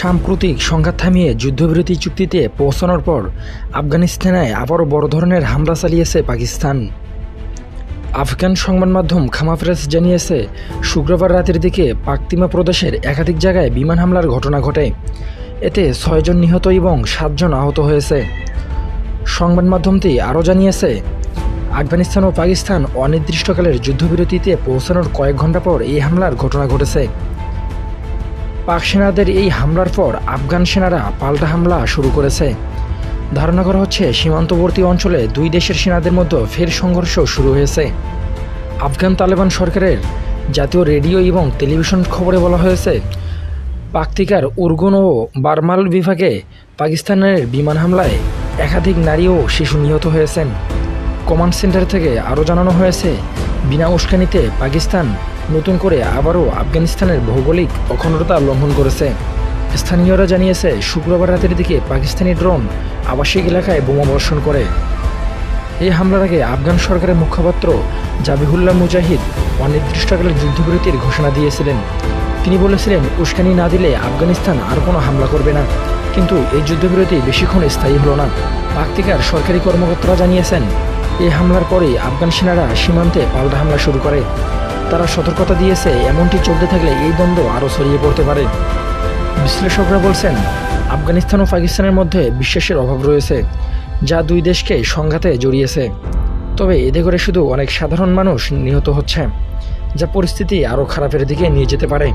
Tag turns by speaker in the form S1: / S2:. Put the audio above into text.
S1: সাম্প্রতিক সংঘাত থামিয়ে যুদ্ধবিরতি চুক্তিতে পৌঁছানোর পর আফগানিস্তানে আবারও বড় ধরনের হামলা চালিয়েছে পাকিস্তান। আফগান সংবাদ মাধ্যম খামা প্রেস জানিয়েছে, শুক্রবার রাতের দিকে পাকতিমা প্রদেশের একাধিক জায়গায় বিমান হামলার ঘটনা ঘটে। এতে 6 জন নিহত এবং 7 জন আহত হয়েছে। সংবাদ মাধ্যমটি আরও জানিয়েছে, আফগানিস্তান ও পাকিস্তান অনির্দিষ্টকালের যুদ্ধবিরতিতে পৌঁছানোর কয়েক ঘন্টা পর এই হামলার ঘটনা ঘটেছে। পাক সেনাদের এই হামলার পর আফগান সেনারা পাল্টা হামলা শুরু করেছে। ধারণা করা হচ্ছে সীমান্তবর্তী অঞ্চলে দুই দেশের সেনাদের মধ্যে ফের সংঘর্ষ শুরু হয়েছে। আফগান তালেবান সরকারের জাতীয় রেডিও এবং টেলিভিশন খবরে বলা হয়েছে, পাকতিকার উরগুন ও বারমাল বিভাগে পাকিস্তানের বিমান হামলায় একাধিক নারী ও শিশু নিহত হয়েছেন। কমান্ড সেন্টার থেকে আরও জানানো হয়েছে, বিনা উস্কানিতে পাকিস্তান নতুন করে আবারও আফগানিস্তানের ভৌগোলিক অখণ্ডতা লঙ্ঘন করেছে। স্থানীয়রা জানিয়েছে, শুক্রবার রাতের দিকে পাকিস্তানি ড্রোন আবাসিক এলাকায় বোমা বর্ষণ করে। এই হামলার আগে আফগান সরকারের মুখপাত্র জাবিহুল্লাহ মুজাহিদ অনির্দিষ্টকালের যুদ্ধবিরতির ঘোষণা দিয়েছিলেন। তিনি বলেছিলেন, উস্কানি না দিলে আফগানিস্তান আর কোনো হামলা করবে না। কিন্তু এই যুদ্ধবিরতি বেশিক্ষণ স্থায়ী হলো না। পাকতিকার সরকারি কর্মকর্তারা জানিয়েছেন, এই হামলার পরেই আফগান সেনারা সীমান্তে পাল্টা হামলা শুরু করে। তারা সতর্কতা দিয়েছে, এমনটি চলতে থাকলে এই দ্বন্দ্ব আরও ছড়িয়ে পড়তে পারে। বিশ্লেষকরা বলছেন, আফগানিস্তান ও পাকিস্তানের মধ্যে বিশ্বাসের অভাব রয়েছে, যা দুই দেশকে সংঘাতে জড়িয়েছে। তবে এতে করে শুধু অনেক সাধারণ মানুষ নিহত হচ্ছে, যা পরিস্থিতি আরও খারাপের দিকে নিয়ে যেতে পারে।